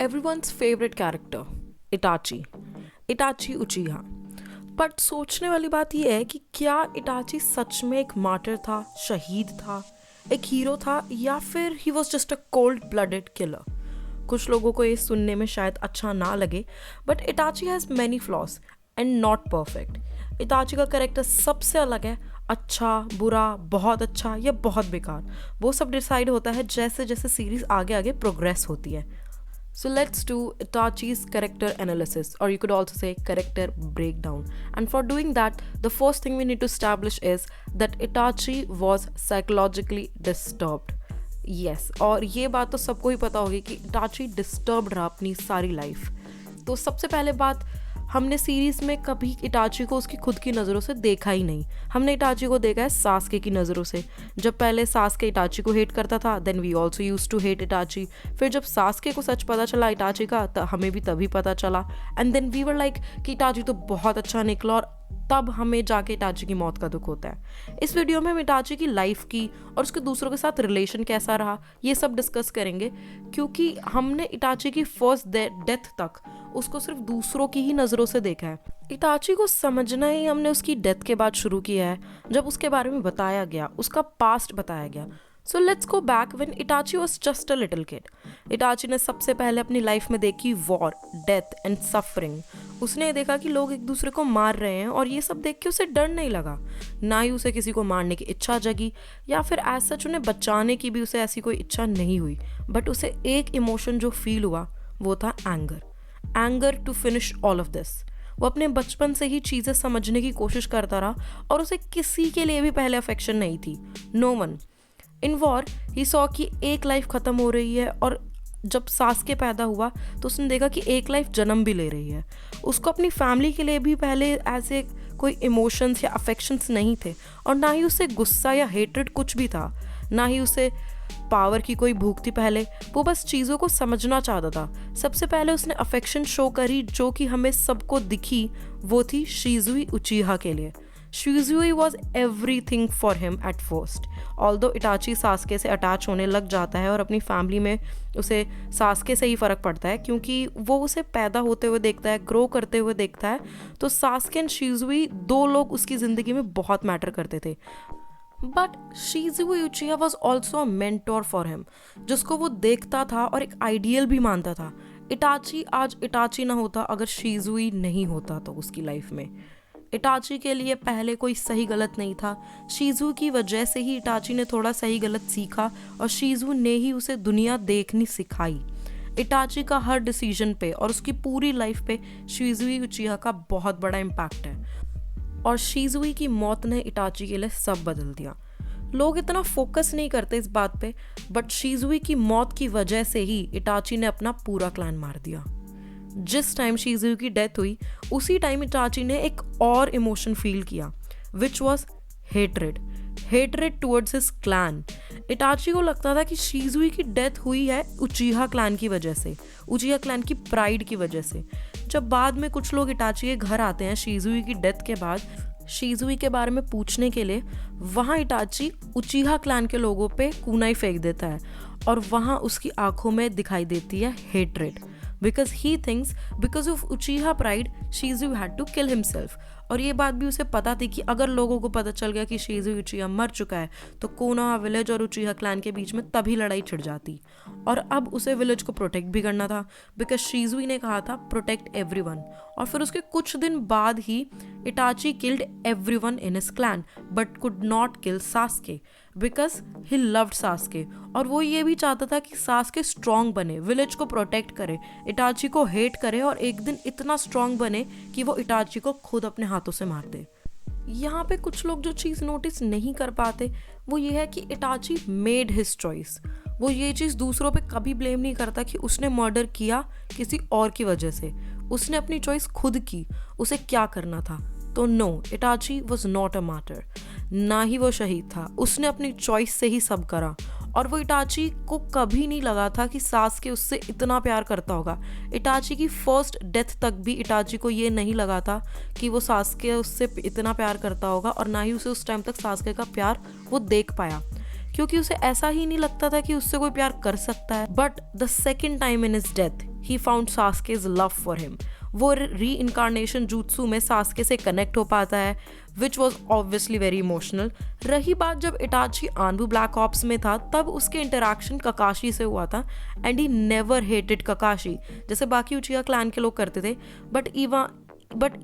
everyone's favorite character, Itachi Itachi उचिहा। But सोचने वाली बात यह है कि क्या इटाची सच में एक मार्टर था, शहीद था, एक हीरो था, या फिर he was just a cold blooded killer. कुछ लोगों को ये सुनने में शायद अच्छा ना लगे, but Itachi has many flaws and not perfect. Itachi का कैरेक्टर सबसे अलग है। अच्छा, बुरा, बहुत अच्छा या बहुत बेकार, वो सब डिसाइड होता है जैसे जैसे सीरीज आगे आगे प्रोग्रेस होती है। So let's do Itachi's character analysis, or you could also say character breakdown. And for doing that, the first thing we need to establish is that Itachi was psychologically disturbed. Yes, और ये बात तो सबको ही पता होगी कि Itachi disturbed रहा अपनी सारी लाइफ। तो सबसे पहले बात, हमने सीरीज में कभी इटाची को उसकी खुद की नज़रों से देखा ही नहीं। हमने इटाची को देखा है सास्के की नज़रों से। जब पहले सास्के इटाची को हेट करता था, then we also use to hate Itachi. फिर जब सास्के को सच पता चला इटाची का, तो हमें भी तभी पता चला, and then we were like कि इटाची तो बहुत अच्छा निकला, और तब हमें जाके इटाची की मौत का दुख होता है। इस वीडियो में हम इटाची की लाइफ की और उसके दूसरों के साथ रिलेशन कैसा रहा, ये सब डिस्कस करेंगे, क्योंकि हमने इटाची की फर्स्ट डेथ तक उसको सिर्फ दूसरों की ही नज़रों से देखा है। इटाची को समझना ही हमने उसकी डेथ के बाद शुरू किया है, जब उसके बारे में बताया गया, उसका पास्ट बताया गया। So let's go back when Itachi was just a little kid. Itachi ने सबसे पहले अपनी लाइफ में देखी वॉर, डेथ एंड सफरिंग। उसने देखा कि लोग एक दूसरे को मार रहे हैं, और ये सब देख के उसे डर नहीं लगा, ना ही उसे किसी को मारने की इच्छा जगी, या फिर एज सच उन्हें बचाने की भी उसे ऐसी कोई इच्छा नहीं हुई। बट उसे एक इमोशन जो फील हुआ वो था anger to finish all of this. वो अपने बचपन से ही चीज़ें समझने की कोशिश करता रहा, और उसे किसी के लिए भी पहले अफेक्शन नहीं थी, no one. In war he saw कि एक लाइफ ख़त्म हो रही है, और जब सास्के पैदा हुआ तो उसने देखा कि एक लाइफ जन्म भी ले रही है। उसको अपनी फैमिली के लिए भी पहले ऐसे कोई इमोशंस या अफेक्शंस नहीं थे, और ना ही उसे गुस्सा या हेट्रेड कुछ भी था, ना ही उसे पावर की कोई भूख थी पहले। वो बस चीज़ों को समझना चाहता था। सबसे पहले उसने अफेक्शन शो करी, जो कि हमें सबको दिखी, वो थी शिज़ुई उचिहा के लिए। Shisui was everything for him at first. Although Itachi Sasuke से अटैच होने लग जाता है, और अपनी फैमिली में उसे सास्के से ही फ़र्क पड़ता है, क्योंकि वो उसे पैदा होते हुए देखता है, ग्रो करते हुए देखता है। तो सास्के एंड शिज़ुई दो लोग उसकी ज़िंदगी में बहुत मैटर करते थे। But Shisui Uchiha was also a mentor for him, जिसको वो देखता था और एक आइडियल भी मानता था। इटाची आज इटाची ना होता अगर शिज़ुई नहीं होता तो उसकी लाइफ में। इटाची के लिए पहले कोई सही गलत नहीं था। शिज़ु की वजह से ही इटाची ने थोड़ा सही गलत सीखा, और शिज़ु ने ही उसे दुनिया देखनी सिखाई। इटाची का हर डिसीजन पे और उसकी पूरी लाइफ पे शिज़ुई उचिहा का बहुत बड़ा इम्पैक्ट है, और शिज़ुई की मौत ने इटाची के लिए सब बदल दिया। लोग इतना फोकस नहीं करते इस बात पे, बट शिज़ुई की मौत की वजह से ही इटाची ने अपना पूरा क्लैन मार दिया। जिस टाइम शिज़ुई की डेथ हुई, उसी टाइम इटाची ने एक और इमोशन फील किया, which was hatred towards his clan. Itachi को लगता था कि शिज़ुई की डेथ हुई है उचिहा क्लैन की वजह से, उचिहा क्लैन की प्राइड की वजह से। जब बाद में कुछ लोग इटाची के घर आते हैं शिज़ुई की डेथ के बाद, शिज़ुई के बारे में पूछने के लिए, वहाँ इटाची उचिहा क्लैन के लोगों पे कूनाई फेंक देता है, और वहाँ उसकी आंखों में दिखाई देती है hatred, because he thinks because of Uchiha pride Shizu had to kill himself। और ये बात भी उसे पता थी कि अगर लोगों को पता चल गया कि शिज़ुई उचिहा मर चुका है, तो कोनोहा विलेज और उचिहा क्लैन के बीच में तभी लड़ाई छिड़ जाती। और अब उसे विलेज को प्रोटेक्ट भी करना था, बिकॉज शिज़ुई ने कहा था प्रोटेक्ट एवरीवन। और फिर उसके कुछ दिन बाद ही Itachi killed everyone in his clan, but could not kill Sasuke because he loved Sasuke. और वो ये भी चाहता था कि सास्के स्ट्रॉन्ग बने, विलेज को प्रोटेक्ट करे, इटाची को हेट करे, और एक दिन इतना स्ट्रॉन्ग बने कि वो इटाची को खुद अपने हाथों से मार दे। यहाँ पे कुछ लोग जो चीज़ नोटिस नहीं कर पाते वो ये है कि इटाची मेड हिज चॉइस। वो ये चीज़ दूसरों पे कभी ब्लेम नहीं करता कि उसने मर्डर किया किसी और की वजह से। उसने अपनी चॉइस खुद की, उसे क्या करना था। तो no, Itachi was not a martyr, ना ही वो शहीद था। उसने अपनी चॉइस से ही सब करा, और वो इटाची को कभी नहीं लगा था कि सास्के उससे इतना प्यार करता होगा। इटाची की फर्स्ट डेथ तक भी इटाची को ये नहीं लगा था कि वो सास्के उससे इतना प्यार करता होगा, और ना ही उसे उस टाइम तक सास्के का प्यार वो देख पाया, क्योंकि उसे ऐसा ही नहीं लगता था कि उससे कोई प्यार कर सकता है। But the second time in his death he found Sasuke's love for him. वो री-इनकारनेशन jutsu में सास्के से कनेक्ट हो पाता है, which was obviously very emotional. रही बात जब इटाची आनबू ब्लैक ऑप्स में था, तब उसके इंटरेक्शन ककाशी से हुआ था and he never hated Kakashi जैसे बाकी उचिया क्लैन के लोग करते थे. But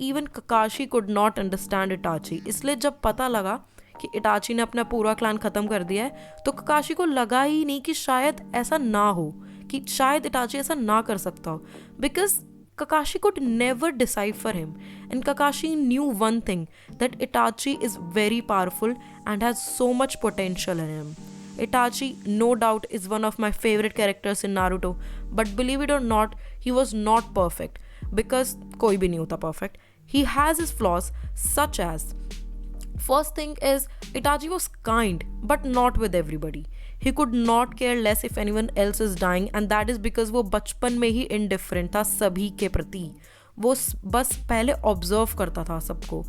even Kakashi could not understand Itachi. इसलिए जब पता लगा कि इटाची ने अपना पूरा क्लैन ख़त्म कर दिया है, तो ककाशी को लगा ही नहीं कि शायद ऐसा ना हो, कि शायद इटाची ऐसा ना कर सकता हो, because Kakashi could never decide for him, and Kakashi knew one thing, that Itachi is very powerful and has so much potential in him. Itachi, no doubt, is one of my favorite characters in Naruto, but believe it or not, he was not perfect, because koi bhi nahi hota perfect. He has his flaws, such as, first thing is, Itachi was kind, but not with everybody. He could not care less if anyone else is dying, and that is because वो बचपन में ही indifferent था सभी के प्रति. वो बस पहले ऑब्जर्व करता था सबको.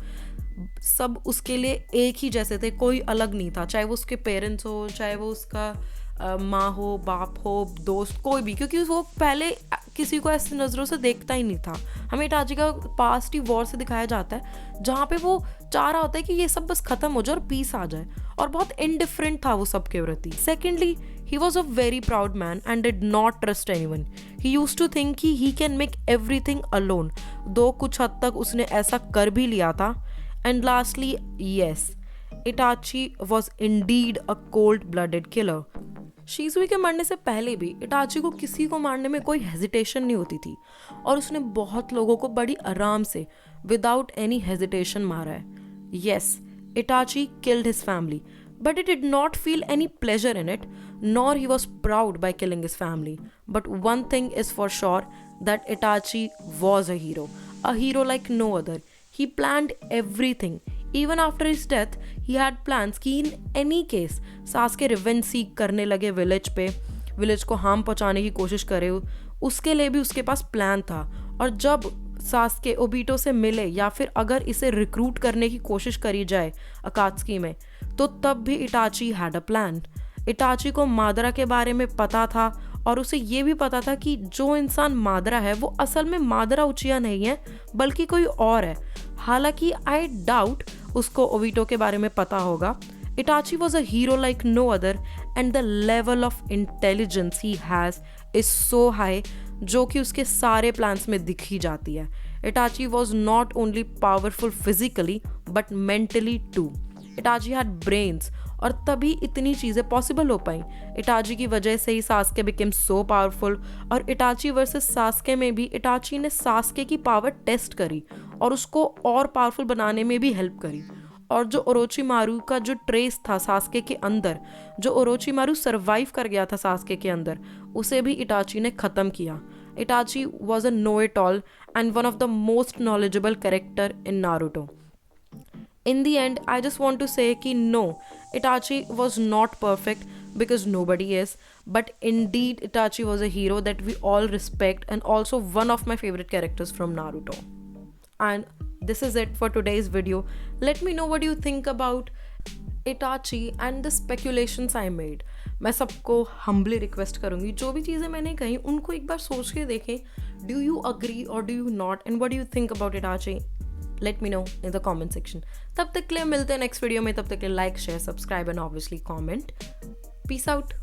सब उसके लिए एक ही जैसे थे, कोई अलग नहीं था, चाहे वो उसके पेरेंट्स हो, चाहे वो उसका माँ हो, बाप हो, दोस्त, कोई भी, क्योंकि वो पहले किसी को ऐसी नज़रों से देखता ही नहीं था. हमें इटाची का पास्ट ही वॉर से दिखाया जाता है, जहाँ पे वो चाह रहा होता है कि ये सब बस खत्म हो जाए और पीस आ जाए, और बहुत इनडिफरेंट था वो सबके प्रति. Secondly, he was a very proud man and did not trust anyone. He used to think कि he can make everything alone, though कुछ हद तक उसने ऐसा कर भी लिया था. And lastly, yes, Itachi was indeed a cold blooded killer. Shisui के मरने से पहले भी इटाची को किसी को मारने में कोई हेजिटेशन नहीं होती थी, और उसने बहुत लोगों को बड़ी आराम से विदाउट एनी हेजिटेशन मारा है. Yes, Itachi killed his family, but he did not feel any pleasure in it, nor he was proud by killing his family. But one thing is for sure, that Itachi was a hero like no other. He planned everything. Even after his death, he had plans कि in any case Sasuke revenge seek करने लगे village को harm पहुंचाने की कोशिश करे, उसके लिए भी उसके पास प्लान था. और जब सास्के ओबीटो से मिले, या फिर अगर इसे रिक्रूट करने की कोशिश करी जाए अकात्सुकी में, तो तब भी Itachi had a plan. Itachi को मादरा के बारे में पता था, और उसे ये भी पता था कि जो इंसान मादरा है वो असल में मादरा उचिया नहीं है, बल्कि कोई और है. हालांकि आई डाउट उसको ओबीटो के बारे में पता होगा. Itachi was a hero like no other, and the level of intelligence he has is so high, जो कि उसके सारे प्लान्स में दिख ही जाती है. Itachi was not only powerful physically but mentally too. Itachi had brains, और तभी इतनी चीज़ें पॉसिबल हो पाई. Itachi की वजह से ही Sasuke became so powerful, और Itachi वर्सेस Sasuke में भी Itachi ने Sasuke की पावर टेस्ट करी और उसको और पावरफुल बनाने में भी हेल्प करी. और जो ओरोचिमारू का जो ट्रेस था सास्के के अंदर, जो ओरोचिमारू सरवाइव कर गया था सास्के के अंदर, उसे भी इटाची ने ख़त्म किया. Itachi was a know it all and one of the most knowledgeable character in Naruto. In the end I just want to say कि no, Itachi was not perfect because nobody is, but indeed Itachi was a hero that we all respect, and also one of my favorite characters from Naruto. And this is it for today's video. Let me know what you think about Itachi and the speculations I made. मैं सबको humbly request करूँगी, जो भी चीज़ें मैंने कही उनको एक बार सोच के देखें. Do you agree or do you not? And what do you think about Itachi? Let me know in the comment section. तब तक के लिए मिलते हैं नेक्स्ट वीडियो में. तब तक के लिए like, share, subscribe and obviously comment. Peace out.